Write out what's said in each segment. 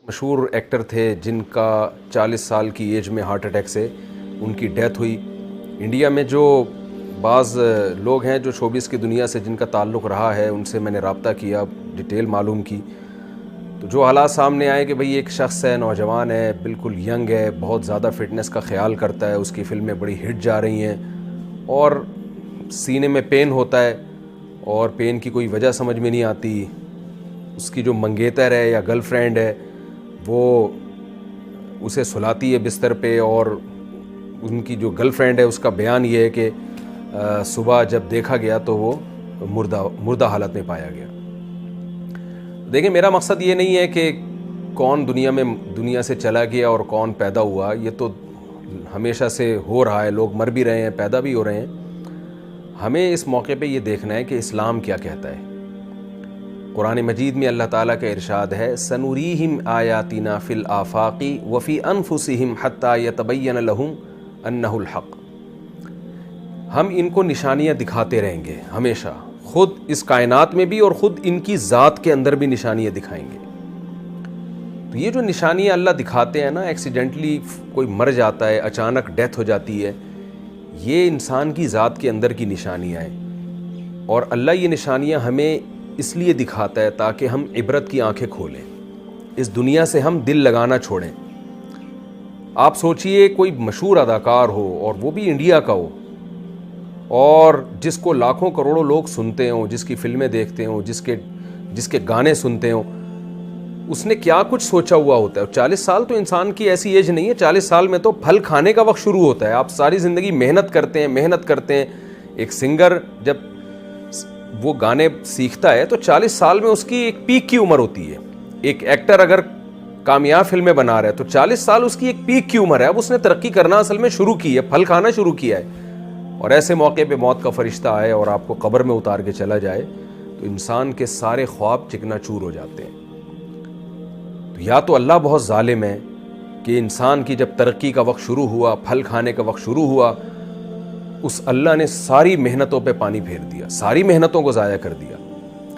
مشہور ایکٹر تھے جن کا 40 سال کی ایج میں ہارٹ اٹیک سے ان کی ڈیتھ ہوئی۔ انڈیا میں جو بعض لوگ ہیں جو شوبز کی دنیا سے جن کا تعلق رہا ہے، ان سے میں نے رابطہ کیا، ڈیٹیل معلوم کی، تو جو حالات سامنے آئے کہ بھئی ایک شخص ہے، نوجوان ہے، بالکل ینگ ہے، بہت زیادہ فٹنس کا خیال کرتا ہے، اس کی فلمیں بڑی ہٹ جا رہی ہیں اور سینے میں پین ہوتا ہے اور پین کی کوئی وجہ سمجھ میں نہیں آتی۔ اس کی جو منگیتر ہے یا گرل فرینڈ ہے وہ اسے سلاتی ہے بستر پہ، اور ان کی جو گرل فرینڈ ہے اس کا بیان یہ ہے کہ صبح جب دیکھا گیا تو وہ مردہ حالت میں پایا گیا۔ دیکھیں، میرا مقصد یہ نہیں ہے کہ کون دنیا سے چلا گیا اور کون پیدا ہوا، یہ تو ہمیشہ سے ہو رہا ہے، لوگ مر بھی رہے ہیں، پیدا بھی ہو رہے ہیں۔ ہمیں اس موقع پہ یہ دیکھنا ہے کہ اسلام کیا کہتا ہے۔ قرآن مجید میں اللہ تعالیٰ کا ارشاد ہے، سنوریہم آیاتنا فی الآفاق وفی انفسہم حتی یتبین لہم انہ الحق۔ ہم ان کو نشانیاں دکھاتے رہیں گے ہمیشہ، خود اس کائنات میں بھی اور خود ان کی ذات کے اندر بھی نشانیاں دکھائیں گے۔ تو یہ جو نشانیاں اللہ دکھاتے ہیں نا، ایکسیڈنٹلی کوئی مر جاتا ہے، اچانک ڈیتھ ہو جاتی ہے، یہ انسان کی ذات کے اندر کی نشانیاں ہیں، اور اللہ یہ نشانیاں ہمیں اس لیے دکھاتا ہے تاکہ ہم عبرت کی آنکھیں کھولیں، اس دنیا سے ہم دل لگانا چھوڑیں۔ آپ سوچئے کوئی مشہور اداکار ہو اور وہ بھی انڈیا کا ہو، اور جس کو لاکھوں کروڑوں لوگ سنتے ہوں، جس کی فلمیں دیکھتے ہوں، جس کے گانے سنتے ہوں، اس نے کیا کچھ سوچا ہوا ہوتا ہے۔ 40 سال تو انسان کی ایسی ایج نہیں ہے، 40 سال میں تو پھل کھانے کا وقت شروع ہوتا ہے۔ آپ ساری زندگی محنت کرتے ہیں۔ ایک سنگر جب وہ گانے سیکھتا ہے تو 40 سال میں اس کی ایک پیک کی عمر ہوتی ہے۔ ایک ایکٹر اگر کامیاب فلمیں بنا رہا ہے تو 40 سال اس کی ایک پیک کی عمر ہے۔ اب اس نے ترقی کرنا اصل میں شروع کی ہے، پھل کھانا شروع کیا ہے، اور ایسے موقع پہ موت کا فرشتہ آئے اور آپ کو قبر میں اتار کے چلا جائے تو انسان کے سارے خواب چکنا چور ہو جاتے ہیں۔ تو یا تو اللہ بہت ظالم ہے کہ انسان کی جب ترقی کا وقت شروع ہوا، پھل کھانے کا وقت شروع ہوا، اس اللہ نے ساری محنتوں پہ پانی پھیر دیا، ساری محنتوں کو ضائع کر دیا۔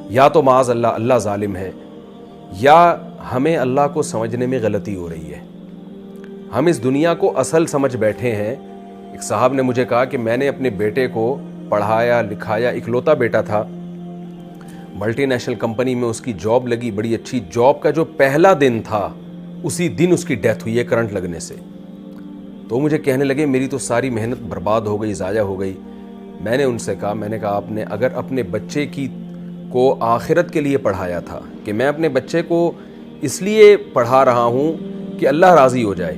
یا تو معاذ اللہ ظالم ہے، یا ہمیں اللہ کو سمجھنے میں غلطی ہو رہی ہے۔ ہم اس دنیا کو اصل سمجھ بیٹھے ہیں۔ ایک صاحب نے مجھے کہا کہ میں نے اپنے بیٹے کو پڑھایا لکھایا، اکلوتا بیٹا تھا، ملٹی نیشنل کمپنی میں اس کی جاب لگی، بڑی اچھی جاب کا جو پہلا دن تھا اسی دن اس کی ڈیتھ ہوئی ہے کرنٹ لگنے سے۔ تو مجھے کہنے لگے میری تو ساری محنت برباد ہو گئی، ضائع ہو گئی۔ میں نے ان سے کہا آپ نے اگر اپنے بچے کو آخرت کے لیے پڑھایا تھا کہ میں اپنے بچے کو اس لیے پڑھا رہا ہوں کہ اللہ راضی ہو جائے،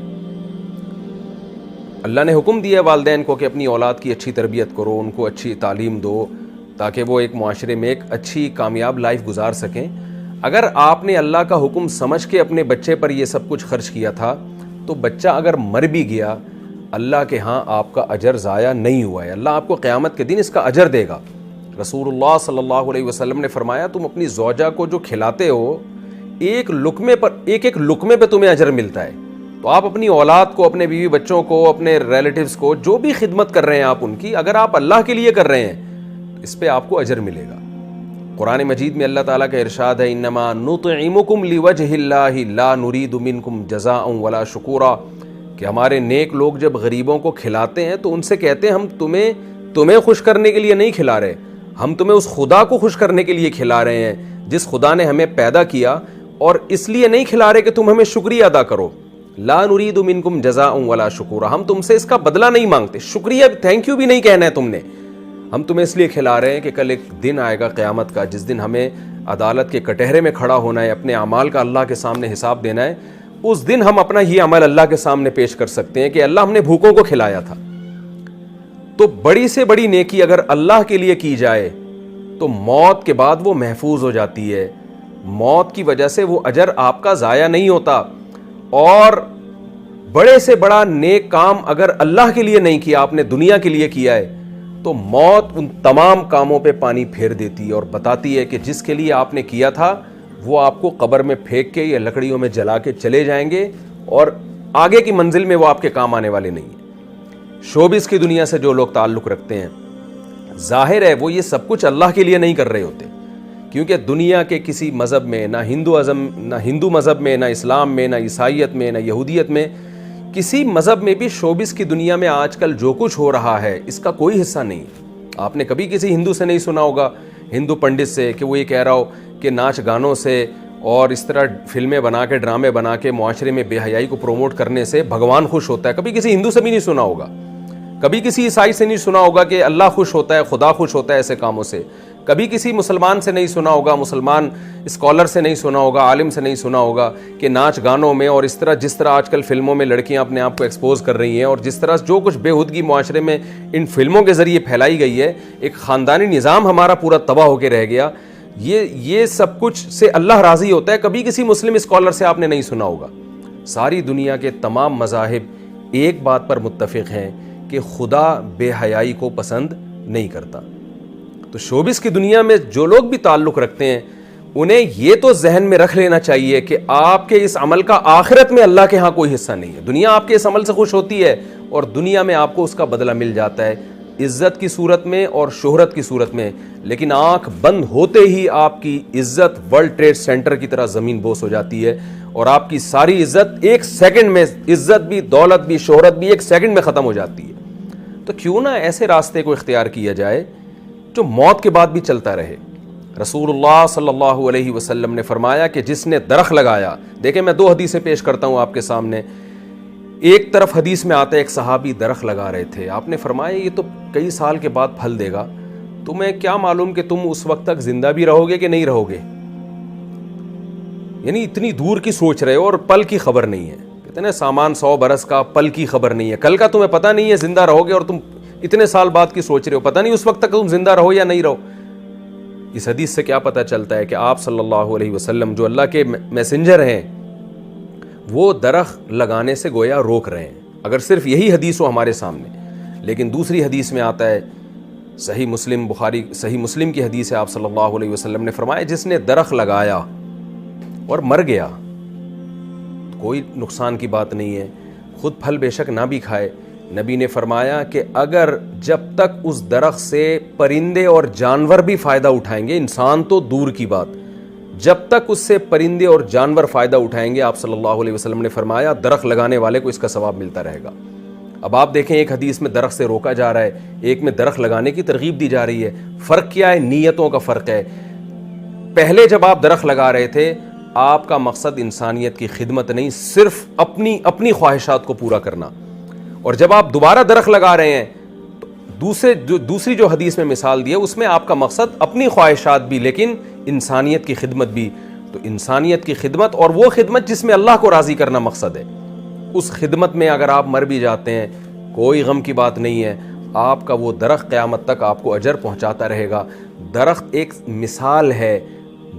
اللہ نے حکم دیا والدین کو کہ اپنی اولاد کی اچھی تربیت کرو، ان کو اچھی تعلیم دو تاکہ وہ ایک معاشرے میں ایک اچھی کامیاب لائف گزار سکیں۔ اگر آپ نے اللہ کا حکم سمجھ کے اپنے بچے پر یہ سب کچھ خرچ کیا تھا تو بچہ اگر مر بھی گیا، اللہ کے ہاں آپ کا اجر ضائع نہیں ہوا ہے، اللہ آپ کو قیامت کے دن اس کا اجر دے گا۔ رسول اللہ صلی اللہ علیہ وسلم نے فرمایا، تم اپنی زوجہ کو جو کھلاتے ہو ایک ایک لقمے پہ تمہیں اجر ملتا ہے، تو آپ اپنی اولاد کو، اپنے بیوی بچوں کو، اپنے ریلیٹیوز کو، جو بھی خدمت کر رہے ہیں آپ ان کی، اگر آپ اللہ کے لیے کر رہے ہیں تو اس پہ آپ کو اجر ملے گا۔ قرآن مجید میں اللہ تعالیٰ کا ارشاد ہے، انما نطعمکم لوجہ اللہ لا نرید منکم جزاء ولا شکورا، کہ ہمارے نیک لوگ جب غریبوں کو کھلاتے ہیں تو ان سے کہتے ہیں ہم تمہیں خوش کرنے کے لیے نہیں کھلا رہے، ہم تمہیں اس خدا کو خوش کرنے کے لیے کھلا رہے ہیں جس خدا نے ہمیں پیدا کیا، اور اس لیے نہیں کھلا رہے کہ تم ہمیں شکریہ ادا کرو۔ لا نرید منکم جزاء ولا شکورا، ہم تم سے اس کا بدلہ نہیں مانگتے، شکریہ تھینک یو بھی نہیں کہنا ہے تم نے، ہم تمہیں اس لیے کھلا رہے ہیں کہ کل ایک دن آئے گا قیامت کا جس دن ہمیں عدالت کے کٹہرے میں کھڑا ہونا ہے، اپنے اعمال کا اللہ کے سامنے حساب دینا ہے۔ اس دن ہم اپنا یہ عمل اللہ کے سامنے پیش کر سکتے ہیں کہ اللہ ہم نے بھوکوں کو کھلایا تھا۔ تو بڑی سے بڑی نیکی اگر اللہ کے لیے کی جائے تو موت کے بعد وہ محفوظ ہو جاتی ہے، موت کی وجہ سے وہ اجر آپ کا ضائع نہیں ہوتا۔ اور بڑے سے بڑا نیک کام اگر اللہ کے لیے نہیں کیا، آپ نے دنیا کے لیے کیا ہے، تو موت ان تمام کاموں پہ پانی پھیر دیتی ہے اور بتاتی ہے کہ جس کے لیے آپ نے کیا تھا وہ آپ کو قبر میں پھینک کے یا لکڑیوں میں جلا کے چلے جائیں گے، اور آگے کی منزل میں وہ آپ کے کام آنے والے نہیں ہیں۔ شوبز کی دنیا سے جو لوگ تعلق رکھتے ہیں، ظاہر ہے وہ یہ سب کچھ اللہ کے لیے نہیں کر رہے ہوتے، کیونکہ دنیا کے کسی مذہب میں، نہ ہندو مذہب میں، نہ اسلام میں، نہ عیسائیت میں، نہ یہودیت میں، کسی مذہب میں بھی شوبز کی دنیا میں آج کل جو کچھ ہو رہا ہے اس کا کوئی حصہ نہیں۔ آپ نے کبھی کسی ہندو سے نہیں سنا ہوگا، ہندو پنڈت سے، کہ وہ یہ کہہ رہا ہو کہ ناچ گانوں سے اور اس طرح فلمیں بنا کے، ڈرامے بنا کے معاشرے میں بے حیائی کو پروموٹ کرنے سے بھگوان خوش ہوتا ہے۔ کبھی کسی ہندو سے بھی نہیں سنا ہوگا، کبھی کسی عیسائی سے نہیں سنا ہوگا کہ اللہ خوش ہوتا ہے، خدا خوش ہوتا ہے ایسے کاموں سے۔ کبھی کسی مسلمان سے نہیں سنا ہوگا، مسلمان اسکالر سے نہیں سنا ہوگا، عالم سے نہیں سنا ہوگا کہ ناچ گانوں میں اور اس طرح جس طرح آج کل فلموں میں لڑکیاں اپنے آپ کو ایکسپوز کر رہی ہیں اور جس طرح جو کچھ بے ہودگی معاشرے میں ان فلموں کے ذریعے پھیلائی گئی ہے، ایک خاندانی نظام ہمارا پورا تباہ ہو کے رہ گیا۔ یہ سب کچھ سے اللہ راضی ہوتا ہے۔ کبھی کسی مسلم اسکالر سے آپ نے نہیں سنا ہوگا۔ ساری دنیا کے تمام مذاہب ایک بات پر متفق ہیں کہ خدا بے حیائی کو پسند نہیں کرتا۔ تو شوبز کی دنیا میں جو لوگ بھی تعلق رکھتے ہیں انہیں یہ تو ذہن میں رکھ لینا چاہیے کہ آپ کے اس عمل کا آخرت میں اللہ کے ہاں کوئی حصہ نہیں ہے۔ دنیا آپ کے اس عمل سے خوش ہوتی ہے اور دنیا میں آپ کو اس کا بدلہ مل جاتا ہے، عزت کی صورت میں اور شہرت کی صورت میں، لیکن آنکھ بند ہوتے ہی آپ کی عزت ورلڈ ٹریڈ سینٹر کی طرح زمین بوس ہو جاتی ہے اور آپ کی ساری عزت ایک سیکنڈ میں، عزت بھی، دولت بھی، شہرت بھی ایک سیکنڈ میں ختم ہو جاتی ہے۔ تو کیوں نہ ایسے راستے کو اختیار کیا جائے جو موت کے بعد بھی چلتا رہے۔ رسول اللہ صلی اللہ علیہ وسلم نے فرمایا کہ جس نے درخت لگایا، دیکھیں میں 2 حدیثیں پیش کرتا ہوں آپ کے سامنے۔ ایک طرف حدیث میں آتا ہے ایک صحابی درخت لگا رہے تھے، آپ نے فرمایا یہ تو کئی سال کے بعد پھل دے گا، تمہیں کیا معلوم کہ تم اس وقت تک زندہ بھی رہو گے کہ نہیں رہو گے؟ یعنی اتنی دور کی سوچ رہے ہو اور پل کی خبر نہیں ہے۔ کہتے ہیں سامان 100 برس کا، پل کی خبر نہیں ہے، کل کا تمہیں پتہ نہیں ہے زندہ رہو گے، اور تم اتنے سال بعد کی سوچ رہے ہو، پتہ نہیں اس وقت تک تم زندہ رہو یا نہیں رہو۔ اس حدیث سے کیا پتہ چلتا ہے کہ آپ صلی اللہ علیہ وسلم جو اللہ کے میسنجر ہیں وہ درخت لگانے سے گویا روک رہے ہیں، اگر صرف یہی حدیث ہو ہمارے سامنے۔ لیکن دوسری حدیث میں آتا ہے، صحیح مسلم، بخاری صحیح مسلم کی حدیث ہے، آپ صلی اللہ علیہ وسلم نے فرمایا جس نے درخت لگایا اور مر گیا، کوئی نقصان کی بات نہیں ہے، خود پھل بے شک نہ بھی کھائے، نبی نے فرمایا کہ اگر جب تک اس درخت سے پرندے اور جانور بھی فائدہ اٹھائیں گے، انسان تو دور کی بات، جب تک اس سے پرندے اور جانور فائدہ اٹھائیں گے، آپ صلی اللہ علیہ وسلم نے فرمایا درخت لگانے والے کو اس کا ثواب ملتا رہے گا۔ اب آپ دیکھیں ایک حدیث میں درخت سے روکا جا رہا ہے، ایک میں درخت لگانے کی ترغیب دی جا رہی ہے۔ فرق کیا ہے؟ نیتوں کا فرق ہے۔ پہلے جب آپ درخت لگا رہے تھے آپ کا مقصد انسانیت کی خدمت نہیں، صرف اپنی خواہشات کو پورا کرنا، اور جب آپ دوبارہ درخت لگا رہے ہیں تو دوسری جو حدیث میں مثال دی ہے اس میں آپ کا مقصد اپنی خواہشات بھی لیکن انسانیت کی خدمت بھی۔ تو انسانیت کی خدمت اور وہ خدمت جس میں اللہ کو راضی کرنا مقصد ہے، اس خدمت میں اگر آپ مر بھی جاتے ہیں کوئی غم کی بات نہیں ہے، آپ کا وہ درخت قیامت تک آپ کو اجر پہنچاتا رہے گا۔ درخت ایک مثال ہے،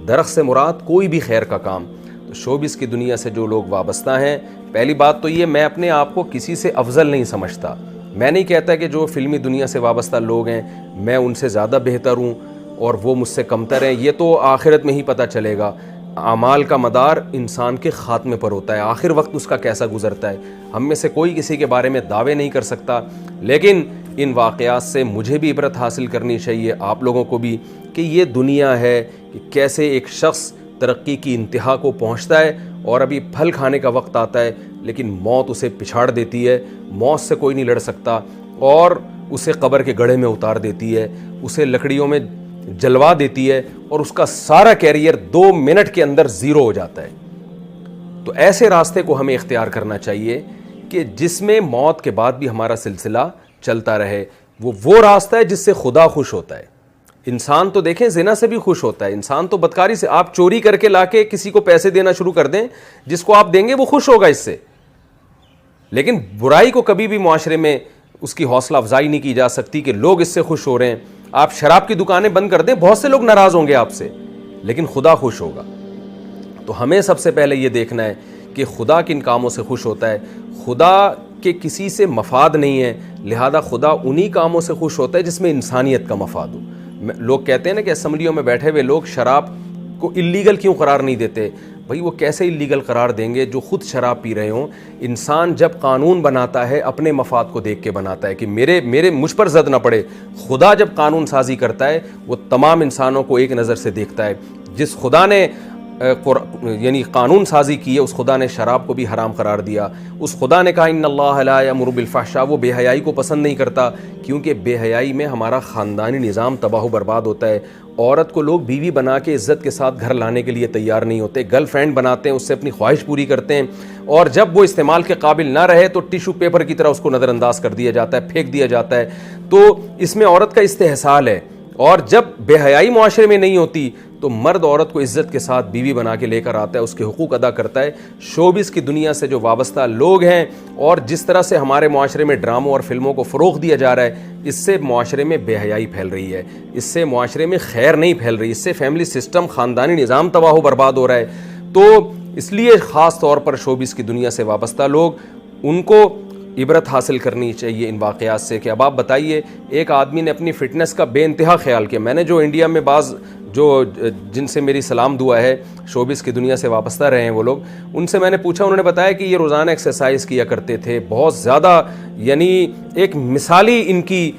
درخت سے مراد کوئی بھی خیر کا کام۔ تو شوبز کی دنیا سے جو لوگ وابستہ ہیں، پہلی بات تو یہ، میں اپنے آپ کو کسی سے افضل نہیں سمجھتا، میں نہیں کہتا کہ جو فلمی دنیا سے وابستہ لوگ ہیں میں ان سے زیادہ بہتر ہوں اور وہ مجھ سے کمتر ہیں، یہ تو آخرت میں ہی پتہ چلے گا۔ اعمال کا مدار انسان کے خاتمے پر ہوتا ہے، آخر وقت اس کا کیسا گزرتا ہے، ہم میں سے کوئی کسی کے بارے میں دعوے نہیں کر سکتا، لیکن ان واقعات سے مجھے بھی عبرت حاصل کرنی چاہیے، آپ لوگوں کو بھی، کہ یہ دنیا ہے کہ کیسے ایک شخص ترقی کی انتہا کو پہنچتا ہے اور ابھی پھل کھانے کا وقت آتا ہے لیکن موت اسے پچھاڑ دیتی ہے، موت سے کوئی نہیں لڑ سکتا اور اسے قبر کے گڑھے میں اتار دیتی ہے، اسے لکڑیوں میں جلوا دیتی ہے اور اس کا سارا کیریئر 2 منٹ کے اندر زیرو ہو جاتا ہے۔ تو ایسے راستے کو ہمیں اختیار کرنا چاہیے کہ جس میں موت کے بعد بھی ہمارا سلسلہ چلتا رہے، وہ راستہ ہے جس سے خدا خوش ہوتا ہے۔ انسان تو دیکھیں زنا سے بھی خوش ہوتا ہے، انسان تو بدکاری سے، آپ چوری کر کے لا کے کسی کو پیسے دینا شروع کر دیں، جس کو آپ دیں گے وہ خوش ہوگا اس سے، لیکن برائی کو کبھی بھی معاشرے میں اس کی حوصلہ افزائی نہیں کی جا سکتی کہ لوگ اس سے خوش ہو رہے ہیں۔ آپ شراب کی دکانیں بند کر دیں، بہت سے لوگ ناراض ہوں گے آپ سے، لیکن خدا خوش ہوگا۔ تو ہمیں سب سے پہلے یہ دیکھنا ہے کہ خدا کن کاموں سے خوش ہوتا ہے، خدا کے کسی سے مفاد نہیں ہے، لہذا خدا انہی کاموں سے خوش ہوتا ہے جس میں انسانیت کا مفاد ہو۔ لوگ کہتے ہیں نا کہ اسمبلیوں میں بیٹھے ہوئے لوگ شراب کو اللیگل کیوں قرار نہیں دیتے، بھائی وہ کیسے اللیگل قرار دیں گے جو خود شراب پی رہے ہوں؟ انسان جب قانون بناتا ہے اپنے مفاد کو دیکھ کے بناتا ہے کہ مجھ پر زد نہ پڑے. خدا جب قانون سازی کرتا ہے وہ تمام انسانوں کو ایک نظر سے دیکھتا ہے. جس خدا نے یعنی قانون سازی کی ہے اس خدا نے شراب کو بھی حرام قرار دیا. اس خدا نے کہا ان اللہ لا یامر بالفحشاء، وہ بے حیائی کو پسند نہیں کرتا، کیونکہ بے حیائی میں ہمارا خاندانی نظام تباہ و برباد ہوتا ہے. عورت کو لوگ بیوی بنا کے عزت کے ساتھ گھر لانے کے لیے تیار نہیں ہوتے، گرل فرینڈ بناتے ہیں، اس سے اپنی خواہش پوری کرتے ہیں، اور جب وہ استعمال کے قابل نہ رہے تو ٹیشو پیپر کی طرح اس کو نظر انداز کر دیا جاتا ہے، پھینک دیا جاتا ہے. تو اس میں عورت کا استحصال ہے. اور جب بے حیائی معاشرے میں نہیں ہوتی تو مرد عورت کو عزت کے ساتھ بیوی بنا کے لے کر آتا ہے، اس کے حقوق ادا کرتا ہے. شوبز کی دنیا سے جو وابستہ لوگ ہیں اور جس طرح سے ہمارے معاشرے میں ڈراموں اور فلموں کو فروغ دیا جا رہا ہے، اس سے معاشرے میں بے حیائی پھیل رہی ہے، اس سے معاشرے میں خیر نہیں پھیل رہی، اس سے فیملی سسٹم، خاندانی نظام تباہ و برباد ہو رہا ہے. تو اس لیے خاص طور پر شوبز کی دنیا سے وابستہ لوگ، ان کو عبرت حاصل کرنی چاہیے ان واقعات سے. کہ اب آپ بتائیے، ایک آدمی نے اپنی فٹنس کا بے انتہا خیال کیا. میں نے جو انڈیا میں بعض جن سے میری سلام دعا ہے، شوبز کی دنیا سے وابستہ رہے ہیں وہ لوگ، ان سے میں نے پوچھا، انہوں نے بتایا کہ یہ روزانہ ایکسرسائز کیا کرتے تھے، بہت زیادہ، یعنی ایک مثالی ان کی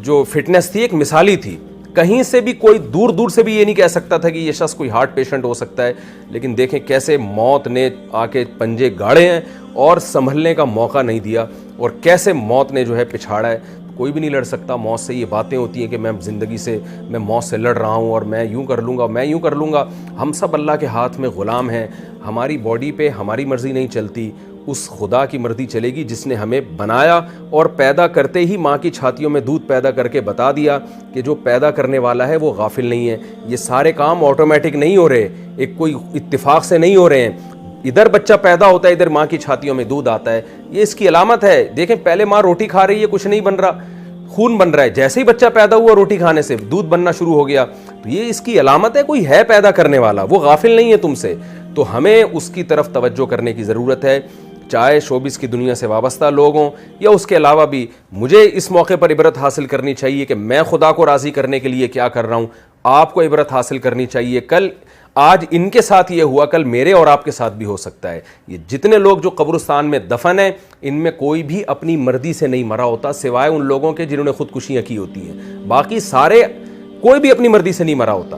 جو فٹنس تھی ایک مثالی تھی. کہیں سے بھی کوئی دور دور سے بھی یہ نہیں کہہ سکتا تھا کہ یہ شخص کوئی ہارٹ پیشنٹ ہو سکتا ہے. لیکن دیکھیں کیسے موت نے آ کے پنجے گاڑے ہیں اور سنبھلنے کا موقع نہیں دیا، اور کیسے موت نے جو ہے پچھاڑا ہے. کوئی بھی نہیں لڑ سکتا موت سے. یہ باتیں ہوتی ہیں کہ میں موت سے لڑ رہا ہوں اور میں یوں کر لوں گا، میں یوں کر لوں گا. ہم سب اللہ کے ہاتھ میں غلام ہیں. ہماری باڈی پہ ہماری مرضی نہیں چلتی، اس خدا کی مرضی چلے گی جس نے ہمیں بنایا اور پیدا کرتے ہی ماں کی چھاتیوں میں دودھ پیدا کر کے بتا دیا کہ جو پیدا کرنے والا ہے وہ غافل نہیں ہے. یہ سارے کام آٹومیٹک نہیں ہو رہے، ایک کوئی اتفاق سے نہیں ہو رہے ہیں. ادھر بچہ پیدا ہوتا ہے، ادھر ماں کی چھاتیوں میں دودھ آتا ہے. یہ اس کی علامت ہے. دیکھیں پہلے ماں روٹی کھا رہی ہے، کچھ نہیں بن رہا، خون بن رہا ہے. جیسے ہی بچہ پیدا ہوا روٹی کھانے سے دودھ بننا شروع ہو گیا. تو یہ اس کی علامت ہے کوئی ہے پیدا کرنے والا، وہ غافل نہیں ہے تم سے. تو ہمیں اس کی طرف توجہ کرنے کی ضرورت ہے، چاہے شوبز کی دنیا سے وابستہ لوگ ہوں یا اس کے علاوہ بھی. مجھے اس موقع پر عبرت حاصل کرنی چاہیے کہ میں خدا کو راضی کرنے کے لیے کیا کر رہا ہوں. آپ کو عبرت حاصل کرنی چاہیے. آج ان کے ساتھ یہ ہوا، کل میرے اور آپ کے ساتھ بھی ہو سکتا ہے. یہ جتنے لوگ جو قبرستان میں دفن ہیں، ان میں کوئی بھی اپنی مرضی سے نہیں مرا ہوتا، سوائے ان لوگوں کے جنہوں نے خودکشیاں کی ہوتی ہیں. باقی سارے کوئی بھی اپنی مرضی سے نہیں مرا ہوتا.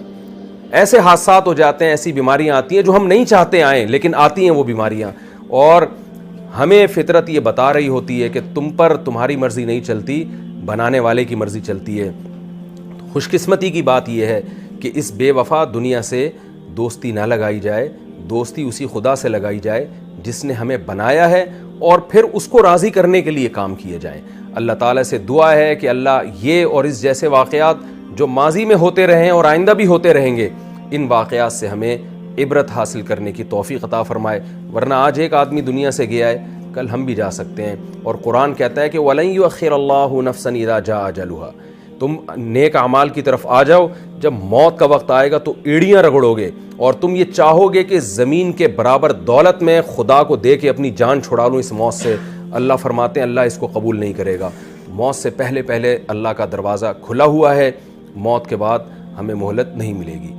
ایسے حادثات ہو جاتے ہیں، ایسی بیماریاں آتی ہیں جو ہم نہیں چاہتے آئیں، لیکن آتی ہیں وہ بیماریاں. اور ہمیں فطرت یہ بتا رہی ہوتی ہے کہ تم پر تمہاری مرضی نہیں چلتی، بنانے والے کی مرضی چلتی ہے. خوش قسمتی کی بات یہ ہے کہ اس بے وفا دنیا سے دوستی نہ لگائی جائے. دوستی اسی خدا سے لگائی جائے جس نے ہمیں بنایا ہے، اور پھر اس کو راضی کرنے کے لیے کام کیے جائیں. اللہ تعالیٰ سے دعا ہے کہ اللہ یہ اور اس جیسے واقعات جو ماضی میں ہوتے رہے ہیں اور آئندہ بھی ہوتے رہیں گے، ان واقعات سے ہمیں عبرت حاصل کرنے کی توفیق عطا فرمائے. ورنہ آج ایک آدمی دنیا سے گیا ہے، کل ہم بھی جا سکتے ہیں. اور قرآن کہتا ہے کہ وَلَن يُؤَخِّرَ اللَّهُ نَفْسًا إِذَا جَاءَ أَجَلُهَا. تم نیک اعمال کی طرف آ جاؤ، جب موت کا وقت آئے گا تو ایڑیاں رگڑو گے اور تم یہ چاہو گے کہ زمین کے برابر دولت میں خدا کو دے کے اپنی جان چھڑا لوں اس موت سے. اللہ فرماتے ہیں اللہ اس کو قبول نہیں کرے گا. موت سے پہلے اللہ کا دروازہ کھلا ہوا ہے. موت کے بعد ہمیں مہلت نہیں ملے گی.